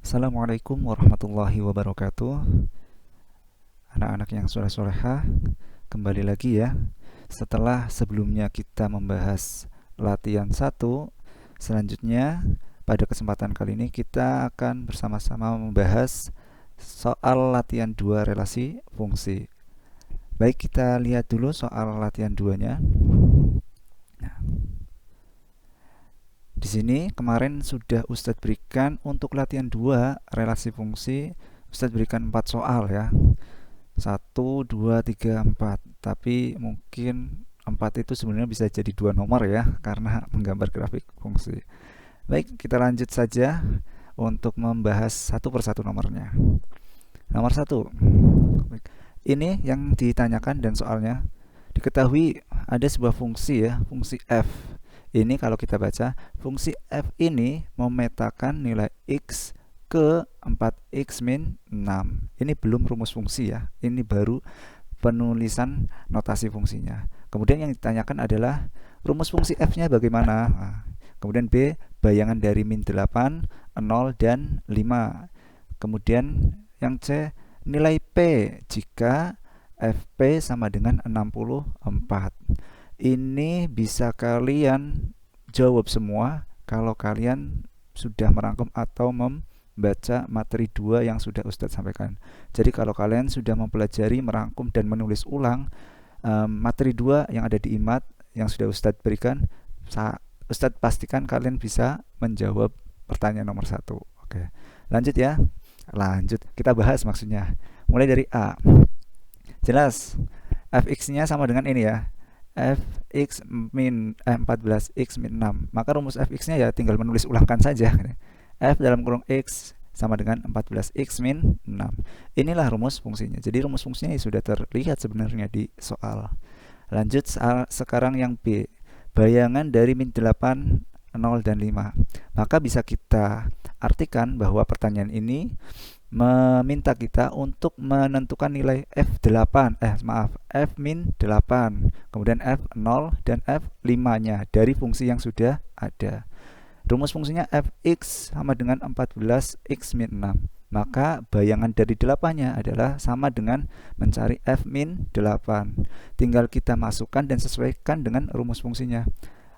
Assalamualaikum warahmatullahi wabarakatuh. Anak-anak yang soleh-soleha, kembali lagi ya. Setelah sebelumnya kita membahas latihan satu, selanjutnya pada kesempatan kali ini kita akan bersama-sama membahas soal latihan 2 relasi fungsi. Baik, kita lihat dulu soal latihan 2-nya. Nah, di sini kemarin sudah Ustadz berikan untuk latihan 2 relasi fungsi, Ustadz berikan 4 soal ya. 1, 2, 3, 4. Tapi mungkin 4 itu sebenarnya bisa jadi 2 nomor ya, karena menggambar grafik fungsi. Baik, kita lanjut saja untuk membahas satu persatu nomornya. Nomor 1. Ini yang ditanyakan dan soalnya. Diketahui ada sebuah fungsi ya, fungsi f. Ini kalau kita baca, fungsi f ini memetakan nilai x ke 4x min 6. Ini belum rumus fungsi ya, ini baru penulisan notasi fungsinya. Kemudian yang ditanyakan adalah rumus fungsi f-nya bagaimana. Nah, kemudian B, bayangan dari min 8, 0, dan 5. Kemudian yang C, nilai P jika FP sama dengan 64. Ini bisa kalian jawab semua kalau kalian sudah merangkum atau membaca materi 2 yang sudah Ustadz sampaikan. Jadi kalau kalian sudah mempelajari, merangkum, dan menulis ulang materi 2 yang ada di IMAT yang sudah Ustadz berikan, Ustadz pastikan kalian bisa menjawab pertanyaan nomor 1. Oke, lanjut ya. Lanjut, kita bahas maksudnya. Mulai dari A. Jelas, fx-nya sama dengan ini ya, fx min 14x min 6. Maka rumus fx-nya ya tinggal menulis ulangkan saja. F dalam kurung x sama dengan 14x min 6. Inilah rumus fungsinya. Jadi rumus fungsinya sudah terlihat sebenarnya di soal. Lanjut sekarang yang B. Bayangan dari min 8, 0, dan 5. Maka bisa kita artikan bahwa pertanyaan ini meminta kita untuk menentukan nilai F8, F min 8, kemudian F0 dan F5-nya dari fungsi yang sudah ada. Rumus fungsinya Fx sama dengan 14x min 6. Maka bayangan dari 8-nya adalah sama dengan mencari F min 8. Tinggal kita masukkan dan sesuaikan dengan rumus fungsinya.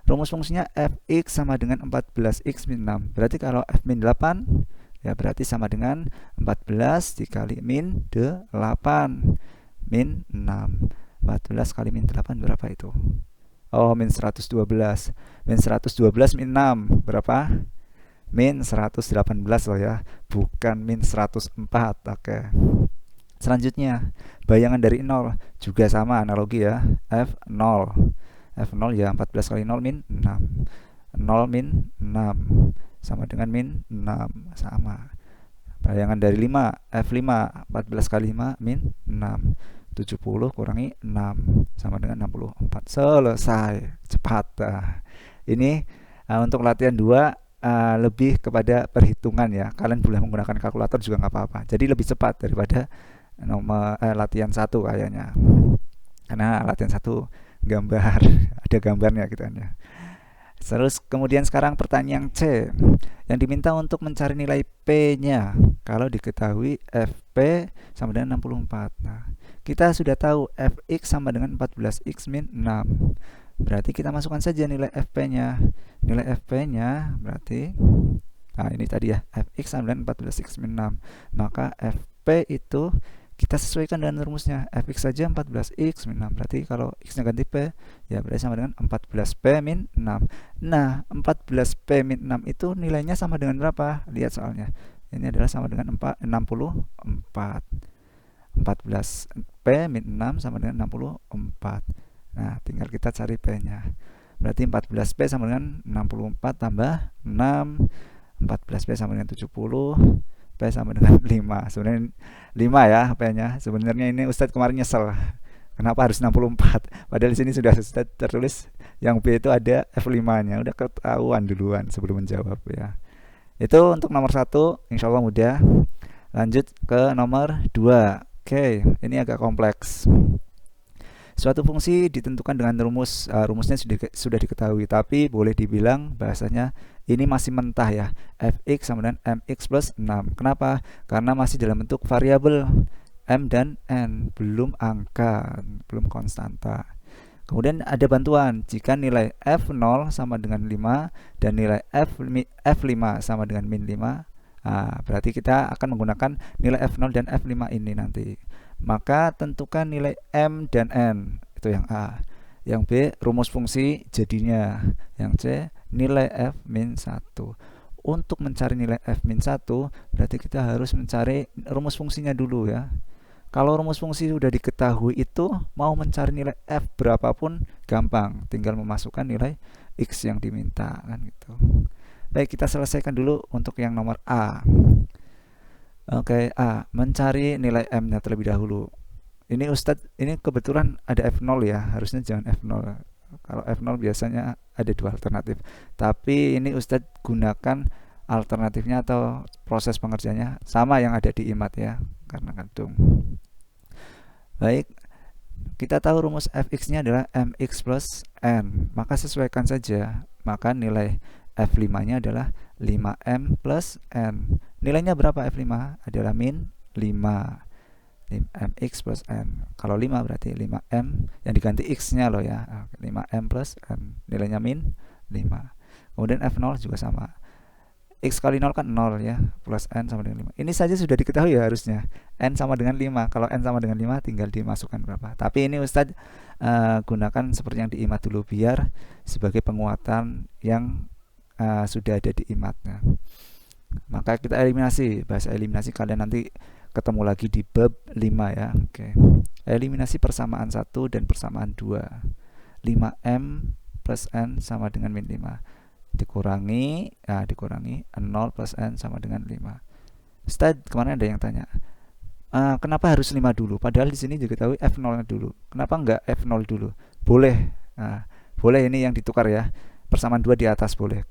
Rumus fungsinya Fx sama dengan 14x min 6. Berarti kalau F min 8 ya berarti sama dengan 14 dikali min 8 min 6. 14 kali min 8 berapa itu? Oh, min 112. Min 112 min 6 berapa? Min 118 loh ya, bukan min 104. Oke. Selanjutnya, bayangan dari 0 juga sama analogi ya, F0. F0 ya 14 kali 0 min 6. 0 min 6 sama dengan min 6, sama. Bayangan dari 5, F5, 14 kali 5 min 6. 70 kurangi 6 sama dengan 64. Selesai, cepat. Ini untuk latihan 2 lebih kepada perhitungan ya. Kalian boleh menggunakan kalkulator juga nggak apa-apa. Jadi lebih cepat daripada latihan 1 kayaknya. Karena latihan 1 gambar, ada gambarnya gitu kan ya. Terus kemudian sekarang pertanyaan C yang diminta untuk mencari nilai P-nya. Kalau diketahui Fp sama dengan 64. Nah, kita sudah tahu Fx sama dengan 14x min 6. Berarti kita masukkan saja nilai Fp-nya. Nilai Fp-nya berarti, nah ini tadi ya, Fx sama dengan 14x min 6. Maka Fp itu kita sesuaikan dengan rumusnya, fx saja 14x min 6. Berarti kalau x-nya ganti p, ya berarti sama dengan 14p min 6. Nah, 14p min 6 itu nilainya sama dengan berapa? Lihat soalnya. Ini adalah sama dengan 64. 14p min 6 sama dengan 64. Nah, tinggal kita cari p-nya. Berarti 14p sama dengan 64 tambah 6. 14p sama dengan 70. P sama dengan 5. Sebenarnya 5 ya P-nya. Sebenarnya ini Ustadz kemarin nyesel. Kenapa harus 64? Padahal di sini sudah Ustadz tertulis yang B itu ada F5-nya. Udah ketahuan duluan sebelum menjawab ya. Itu untuk nomor 1, insya Allah mudah. Lanjut ke nomor 2. Oke, ini agak kompleks. Suatu fungsi ditentukan dengan rumusnya sudah diketahui, tapi boleh dibilang bahasanya ini masih mentah ya, fx sama dengan mx plus 6. Kenapa? Karena masih dalam bentuk variabel m dan n, belum angka, belum konstanta. Kemudian ada bantuan, jika nilai f0 sama dengan 5 dan nilai f5 sama dengan min 5, berarti kita akan menggunakan nilai f0 dan f5 ini nanti. Maka tentukan nilai m dan n, itu yang A. Yang B, rumus fungsi jadinya. Yang C, nilai f min 1. Untuk mencari nilai f min 1, berarti kita harus mencari rumus fungsinya dulu ya. Kalau rumus fungsi sudah diketahui itu, mau mencari nilai f berapapun gampang, tinggal memasukkan nilai x yang diminta kan gitu. Baik, kita selesaikan dulu untuk yang nomor A. Oke, A, mencari nilai m-nya terlebih dahulu. Ini Ustadz, ini kebetulan ada f0 ya, harusnya jangan f0. Kalau f0 biasanya ada dua alternatif. Tapi ini Ustadz gunakan alternatifnya atau proses pengerjaannya sama yang ada di IMAT ya, karena kandung. Baik, kita tahu rumus fx-nya adalah mx plus n, maka sesuaikan saja. Maka nilai f5-nya adalah 5m plus n. Nilainya berapa f5? Adalah min 5. mx plus n. Kalau 5 berarti 5m, yang diganti x-nya loh ya, 5m plus n, nilainya min 5. Kemudian f0 juga sama, x kali 0 kan 0 ya, plus n sama dengan 5. Ini saja sudah diketahui ya harusnya, n sama dengan 5. Kalau n sama dengan 5 tinggal dimasukkan berapa. Tapi ini Ustadz gunakan seperti yang di IMAT dulu, biar sebagai penguatan yang sudah ada di IMAT-nya. Maka kita eliminasi, bahasa eliminasi kalian nanti ketemu lagi di bab 5 ya. Oke. Eliminasi persamaan 1 dan persamaan 2. 5m plus n sama dengan min 5. Dikurangi 0 plus n sama dengan 5. Ustaz, kemarin ada yang tanya, kenapa harus 5 dulu? Padahal di sini juga tahu f0 dulu. Kenapa enggak f0 dulu? Boleh. Boleh, ini yang ditukar ya. Persamaan 2 di atas boleh.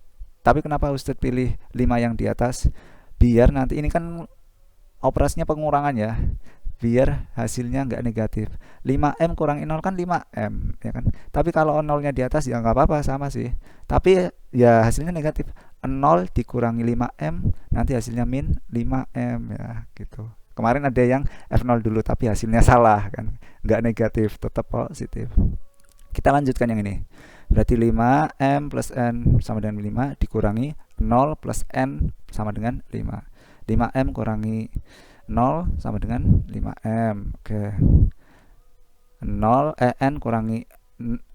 Tapi kenapa Ustaz pilih 5 yang di atas? Biar nanti ini kan operasinya pengurangan ya, biar hasilnya nggak negatif. 5m kurangi 0 kan 5m ya kan. Tapi kalau 0-nya di atas ya nggak apa-apa, sama sih. Tapi ya hasilnya negatif. 0 dikurangi 5m nanti hasilnya min 5m ya gitu. Kemarin ada yang f0 dulu tapi hasilnya salah kan, nggak negatif, tetap positif. Kita lanjutkan yang ini. Berarti 5m plus n sama dengan 5 dikurangi 0 plus n sama dengan 5. 5m kurangi 0 sama dengan 5m. Oke. 0 n kurangi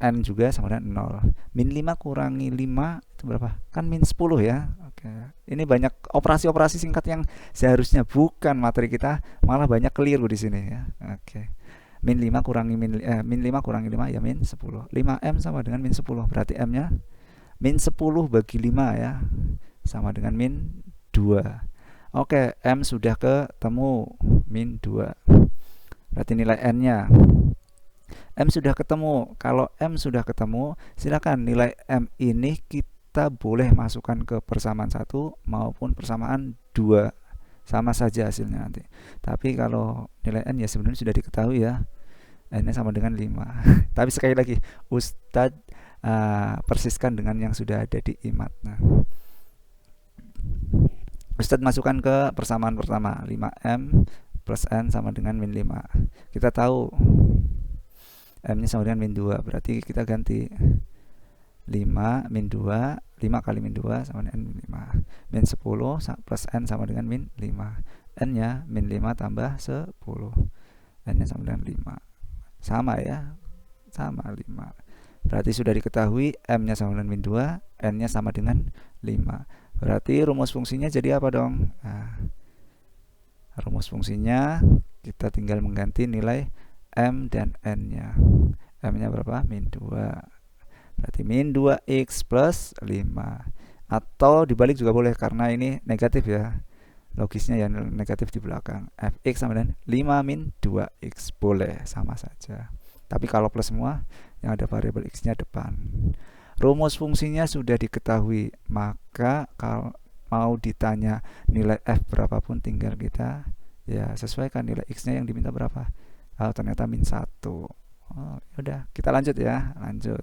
n juga sama dengan 0. Min 5 kurangi 5 itu berapa? Kan min 10 ya. Oke. Ini banyak operasi-operasi singkat yang seharusnya bukan materi kita, malah banyak keliru di sini ya. Oke. Min 5 kurangi min 5 kurangi 5 ya min 10. 5m sama dengan min 10. Berarti m-nya min 10 bagi 5 ya. Sama dengan min 2. Oke, m sudah ketemu, min 2. Berarti nilai n-nya. M sudah ketemu. Kalau m sudah ketemu, silakan nilai m ini kita boleh masukkan ke persamaan 1 maupun persamaan 2. Sama saja hasilnya nanti. Tapi kalau nilai n ya sebenarnya sudah diketahui ya. N-nya sama dengan 5. Tapi sekali lagi, Ustadz persiskan dengan yang sudah ada di IMAT. Ustadz masukkan ke persamaan pertama, 5m plus n sama dengan min 5. Kita tahu m-nya sama dengan min 2, berarti kita ganti 5 min 2, 5 kali min 2 sama dengan min 5. Min 10 plus n sama dengan min 5. N-nya min 5 tambah 10. N-nya sama dengan 5. Sama ya, sama 5. Berarti sudah diketahui m-nya sama dengan min 2, n-nya sama dengan 5. Berarti rumus fungsinya jadi apa dong? Rumus fungsinya kita tinggal mengganti nilai m dan n-nya. M-nya berapa? Min 2. Berarti min 2x plus 5. Atau dibalik juga boleh karena ini negatif ya. Logisnya yang negatif di belakang. Fx sama dengan 5 min 2x. Boleh, sama saja. Tapi kalau plus semua, yang ada variabel x-nya depan. Rumus fungsinya sudah diketahui, maka kalau mau ditanya nilai f berapapun tinggal kita ya sesuaikan nilai x-nya yang diminta berapa. Ternyata min 1. Udah, kita lanjut ya, lanjut.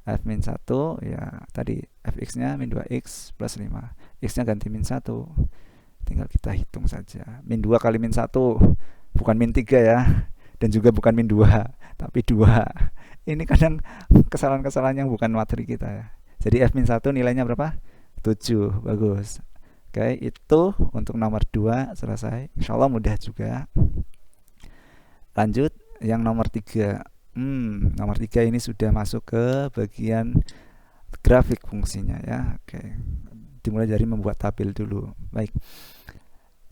F min 1 ya tadi fx nya min 2x plus 5, x nya ganti min 1, tinggal kita hitung saja. Min 2 kali min 1 bukan min 3 ya, dan juga bukan min 2 tapi 2. Ini kadang kesalahan-kesalahan yang bukan materi kita ya. Jadi F min 1 nilainya berapa? 7. Bagus. Oke, itu untuk nomor 2 selesai. Insya Allah mudah juga. Lanjut yang nomor 3. Nomor 3 ini sudah masuk ke bagian grafik fungsinya ya. Oke. Dimulai dari membuat tabel dulu. Baik.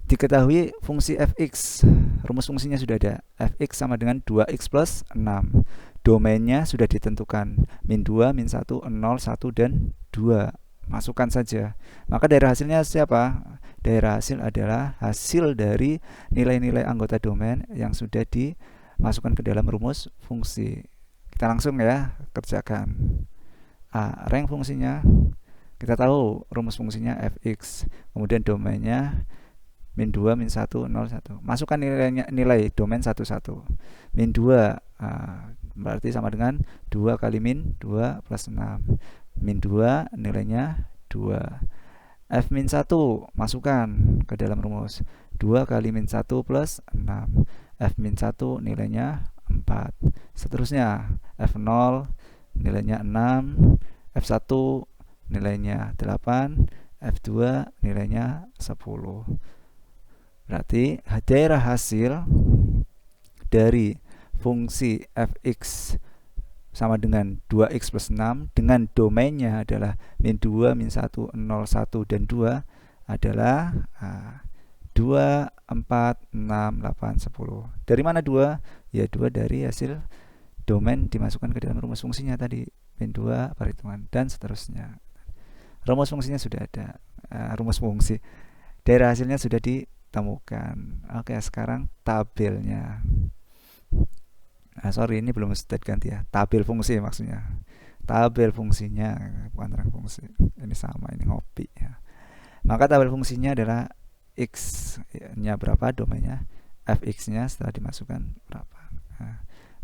Diketahui fungsi fx, rumus fungsinya sudah ada. Fx sama dengan 2x plus 6. Domainnya sudah ditentukan, min 2, min 1, 0, 1, dan 2. Masukkan saja. Maka daerah hasilnya siapa? Daerah hasil adalah hasil dari nilai-nilai anggota domain yang sudah dimasukkan ke dalam rumus fungsi. Kita langsung ya kerjakan. Rank fungsinya, kita tahu rumus fungsinya fx, kemudian domainnya min 2, min 1, 0, 1. Masukkan nilai domain 1, 1. Min 2 berarti sama dengan 2 kali min 2 plus 6. Min 2 nilainya 2. F min 1 masukkan ke dalam rumus. 2 kali min 1 plus 6. F min 1 nilainya 4. Seterusnya F0 nilainya 6. F1 nilainya 8. F2 nilainya 10. Berarti daerah hasil dari fungsi fx sama dengan 2x plus 6 dengan domainnya adalah min 2, min 1, 0, 1, dan 2 adalah 2, 4, 6, 8, 10. Dari mana 2? Ya 2 dari hasil domain dimasukkan ke dalam rumus fungsinya tadi, min 2, perhitungan, dan seterusnya. Rumus fungsinya sudah ada. Rumus fungsi. Daerah hasilnya sudah ditemukan. Oke, sekarang tabelnya. Sorry, ini belum state ganti ya. Tabel fungsi maksudnya. Tabel fungsinya, bukan rank fungsi. Ini sama, ini ngopi ya. Maka tabel fungsinya adalah x-nya berapa, domainnya, fx-nya setelah dimasukkan berapa.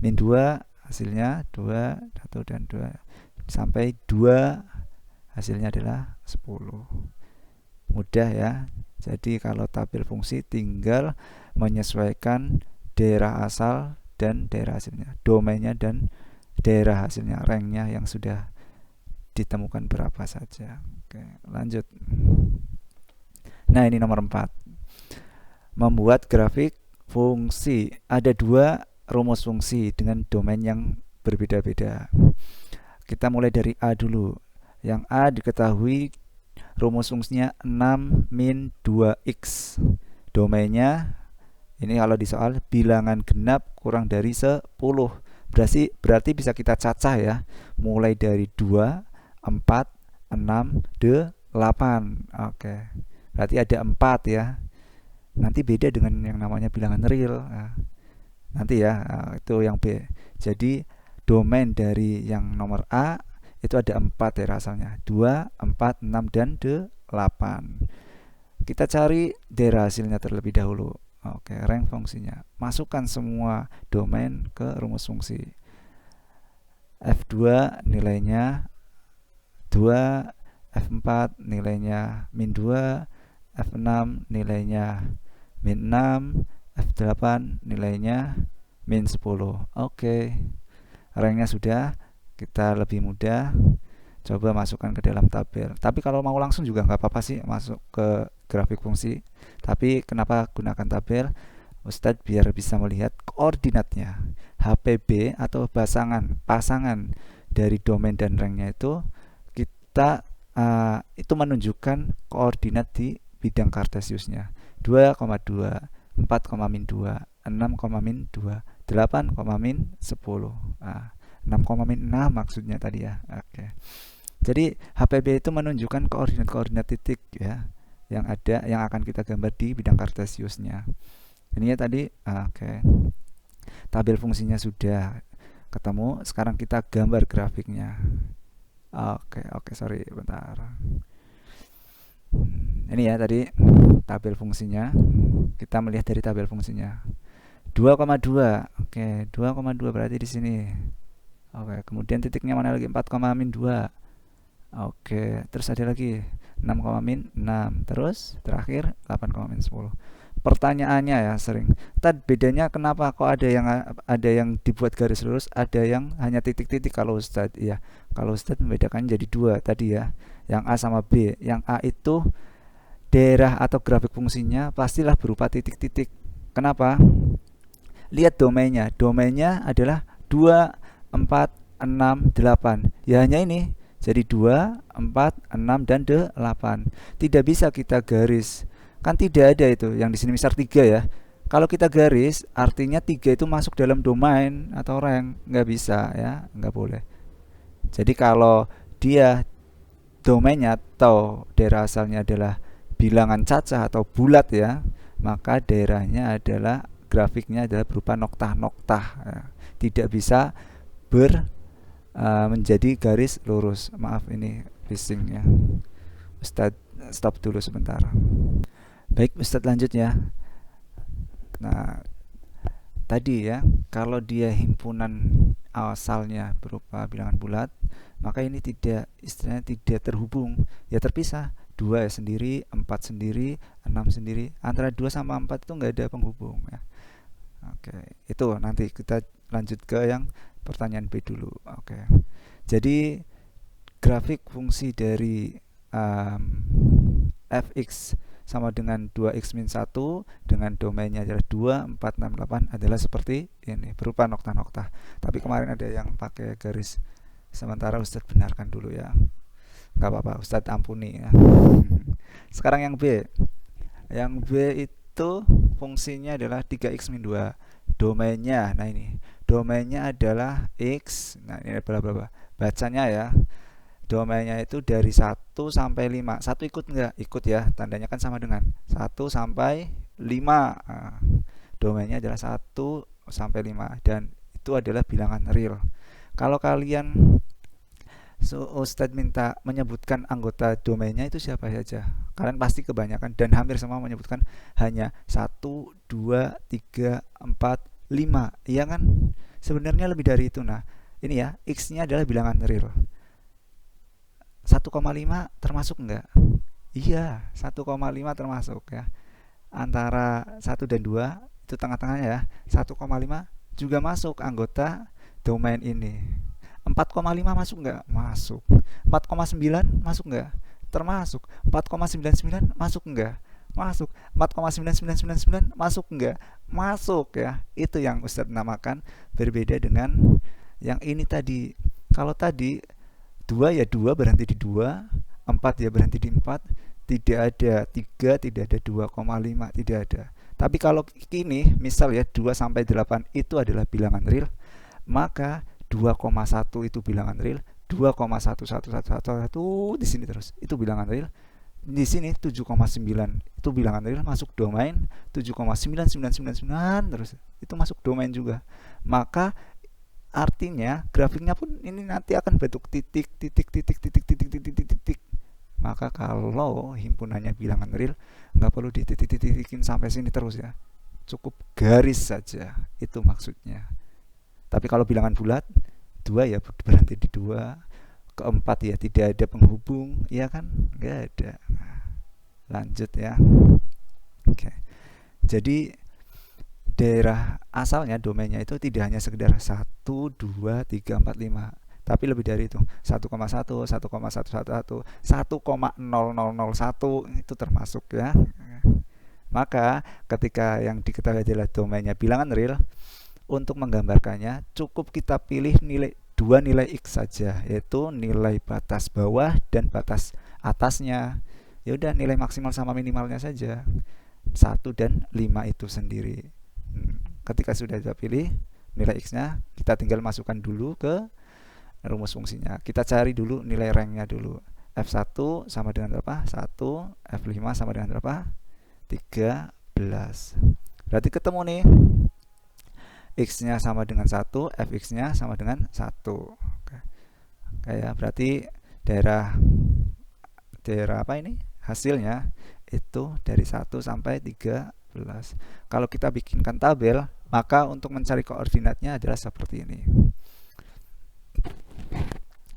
Min 2 hasilnya 2, 1, dan 2. Sampai 2 hasilnya adalah 10. Mudah ya. Jadi kalau tabel fungsi tinggal menyesuaikan daerah asal dan daerah hasilnya, domainnya dan daerah hasilnya, ranknya yang sudah ditemukan berapa saja. Oke, lanjut. Nah, ini nomor 4. Membuat grafik fungsi. Ada 2 rumus fungsi dengan domain yang berbeda-beda. Kita mulai dari A dulu. Yang A diketahui rumus fungsinya 6 min 2x. Domainnya ini kalau di soal bilangan genap kurang dari 10. Berarti bisa kita cacah ya. Mulai dari 2, 4, 6, 8. Oke. Berarti ada 4 ya. Nanti beda dengan yang namanya bilangan real. Nanti ya, itu yang B. Jadi domain dari yang nomor A itu ada 4 ya asalnya. 2, 4, 6, dan 8. Kita cari daerah hasilnya terlebih dahulu. Oke, rank fungsinya. Masukkan semua domain ke rumus fungsi. F2 nilainya 2, F4 nilainya min 2, F6 nilainya min 6, F8 nilainya min 10. Oke. Ranknya sudah, kita lebih mudah. Coba masukkan ke dalam tabel. Tapi kalau mau langsung juga nggak apa-apa sih masuk ke grafik fungsi. Tapi kenapa gunakan tabel? Ustadz biar bisa melihat koordinatnya. HPB atau pasangan dari domain dan ranknya itu kita itu menunjukkan koordinat di bidang kartesiusnya. 2,2, 4, min 2, 6, min 2, 8, min 10. 6, min 6 maksudnya tadi ya. Oke. Jadi HPB itu menunjukkan koordinat-koordinat titik ya yang ada, yang akan kita gambar di bidang kartesiusnya. Ini ya tadi. Oke. Tabel fungsinya sudah ketemu. Sekarang kita gambar grafiknya. Oke, sorry, bentar. Ini ya tadi tabel fungsinya. Kita melihat dari tabel fungsinya. 2,2. Oke, 2,2 berarti di sini. Oke, kemudian titiknya mana lagi? 4,-2. Oke, terus ada lagi 6,-6. Terus terakhir 8,-10. Pertanyaannya ya sering. Bedanya kenapa kok ada yang dibuat garis lurus, ada yang hanya titik-titik kalau Ustadz? Iya, kalau Ustadz membedakan jadi dua tadi ya. Yang A sama B. Yang A itu daerah atau grafik fungsinya pastilah berupa titik-titik. Kenapa? Lihat domainnya. Domainnya adalah 2, 4, 6, 8. Ya hanya ini. Jadi 2, 4, 6, dan 8. Tidak bisa kita garis. Kan tidak ada itu. Yang di sini misal 3 ya. Kalau kita garis, artinya 3 itu masuk dalam domain atau rank. Nggak bisa ya. Nggak boleh. Jadi kalau dia domainnya atau daerah asalnya adalah bilangan cacah atau bulat ya, maka daerahnya adalah grafiknya adalah berupa noktah-noktah ya. Tidak bisa menjadi garis lurus. Maaf ini bising ya. Ustadz stop dulu sebentar. Baik, Ustadz lanjut ya. Nah, tadi ya, kalau dia himpunan asalnya berupa bilangan bulat, maka ini istilahnya tidak terhubung, ya terpisah. 2 ya sendiri, 4 sendiri, 6 sendiri. Antara 2 sama 4 itu nggak ada penghubung ya. Oke, itu nanti kita lanjut ke yang pertanyaan B dulu. Oke. Jadi grafik fungsi dari fx sama dengan 2x min 1 dengan domainnya adalah 2, 4, 6, 8 adalah seperti ini, berupa noktah-noktah. Tapi kemarin ada yang pakai garis, sementara Ustadz benarkan dulu ya. Nggak apa-apa, Ustadz ampuni ya. Sekarang yang B. Yang B itu fungsinya adalah 3x min 2. Domainnya, nah ini. Domainnya adalah x. Nah, ini berapa? Bacanya ya. Domainnya itu dari 1 sampai 5. 1 ikut enggak? Ikut ya. Tandanya kan sama dengan 1 sampai 5. Nah, domainnya adalah 1 sampai 5 dan itu adalah bilangan real. Kalau kalian Ustadz minta menyebutkan anggota domainnya itu siapa saja, kalian pasti kebanyakan dan hampir semua menyebutkan hanya 1, 2, 3, 4, 5. Iya kan? Sebenarnya lebih dari itu. Nah, ini ya, x-nya adalah bilangan real. 1,5 termasuk enggak? Iya, 1,5 termasuk ya. Antara 1 dan 2 itu tengah-tengahnya ya. 1,5 juga masuk anggota domain ini. 4,5 masuk enggak? Masuk. 4,9 masuk enggak? Termasuk. 4,99 masuk enggak? Masuk. 4,9999 masuk enggak? Masuk ya. Itu yang Ustadz namakan berbeda dengan yang ini tadi. Kalau tadi 2 ya 2 berhenti di 2, 4 ya berhenti di 4, tidak ada 3, tidak ada 2,5, tidak ada. Tapi kalau ini misal ya 2 sampai 8 itu adalah bilangan real, maka 2,1 itu bilangan real, 2,11111 di sini terus itu bilangan real. Di sini 7,9 itu bilangan real, masuk domain. 7,9999 terus itu masuk domain juga. Maka artinya grafiknya pun ini nanti akan bentuk titik titik titik titik titik titik titik titik. Maka kalau himpunannya bilangan real, nggak perlu dititik-titikin sampai sini terus ya, cukup garis saja, itu maksudnya. Tapi kalau bilangan bulat, 2 ya berhenti di 2, keempat ya tidak ada penghubung, ya kan? Nggak ada. Nah, lanjut ya. Oke. Jadi daerah asalnya, domainnya itu tidak hanya sekedar 1, 2, 3, 4, 5, tapi lebih dari itu. 1,1, 1,111, 1,0001 itu termasuk ya. Maka ketika yang diketahui adalah domainnya bilangan real, untuk menggambarkannya cukup kita pilih dua nilai x saja, yaitu nilai batas bawah dan batas atasnya. Ya udah, nilai maksimal sama minimalnya saja, 1 dan 5 itu sendiri. Ketika sudah kita pilih nilai x-nya, kita tinggal masukkan dulu ke rumus fungsinya. Kita cari dulu nilai ranknya dulu. F1 sama dengan berapa? 1. F5 sama dengan berapa? 13. Berarti ketemu nih, x-nya sama dengan 1, fx-nya sama dengan 1. Kayak berarti daerah apa ini? Hasilnya itu dari 1 sampai 13. Kalau kita bikinkan tabel, maka untuk mencari koordinatnya adalah seperti ini.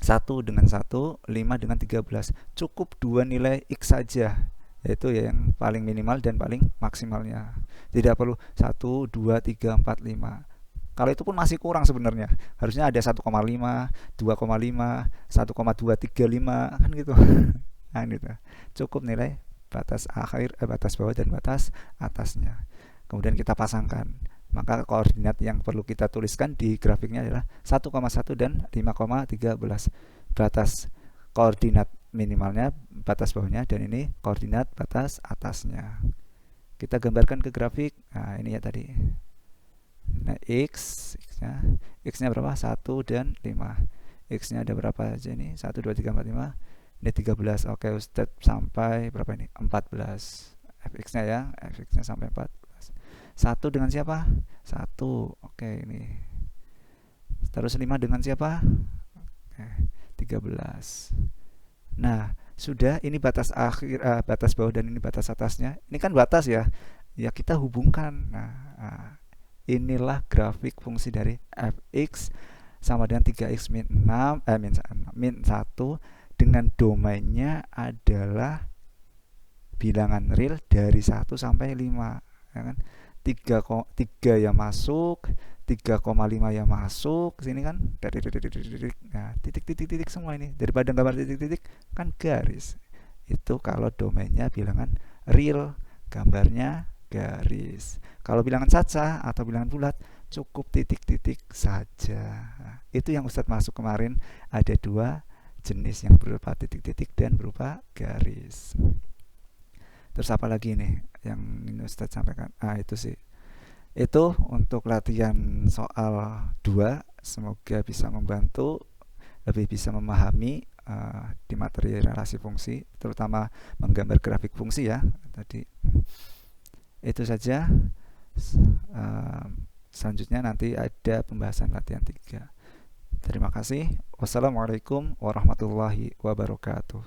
1 dengan 1, 5 dengan 13. Cukup dua nilai X saja, yaitu yang paling minimal dan paling maksimalnya. Tidak perlu 1, 2, 3, 4, 5. Kalau itu pun masih kurang sebenarnya. Harusnya ada 1,5, 2,5, 1,235 kan gitu. Nah, gitu. Cukup nilai batas akhir, batas bawah dan batas atasnya. Kemudian kita pasangkan. Maka koordinat yang perlu kita tuliskan di grafiknya adalah 1,1 dan 5,13. Batas koordinat minimalnya, batas bawahnya, dan ini koordinat batas atasnya. Kita gambarkan ke grafik. Nah, ini ya tadi. Nah, X-nya berapa? 1 dan 5. X-nya ada berapa aja ini? 1, 2, 3, 4, 5. Ini 13. Oke, Ustaz sampai berapa ini? 14. Fx-nya ya. Fx-nya sampai 14. 1 dengan siapa? 1. Oke, ini. Terus 5 dengan siapa? Oke, 13. Nah, sudah ini batas akhir, batas bawah dan ini batas atasnya. Ini kan batas ya. Ya kita hubungkan. Nah, inilah grafik fungsi dari fx sama dengan 3x min 6 min 1 dengan domainnya adalah bilangan real dari 1 sampai 5, ya kan? 3 yang masuk, 3,5 yang masuk sini kan. Nah, titik-titik semua ini. Daripada gambar titik-titik kan garis. Itu kalau domainnya bilangan real, gambarnya garis. Kalau bilangan caca atau bilangan bulat cukup titik-titik saja. Nah, itu yang Ustadz masuk kemarin, ada dua jenis yang berupa titik-titik dan berupa garis. Terus apa lagi nih yang ini Ustadz sampaikan? Itu sih. Itu untuk latihan soal 2. Semoga bisa membantu lebih bisa memahami di materi relasi fungsi, terutama menggambar grafik fungsi ya tadi. Itu saja. Selanjutnya nanti ada pembahasan latihan 3. Terima kasih. Wassalamualaikum warahmatullahi wabarakatuh.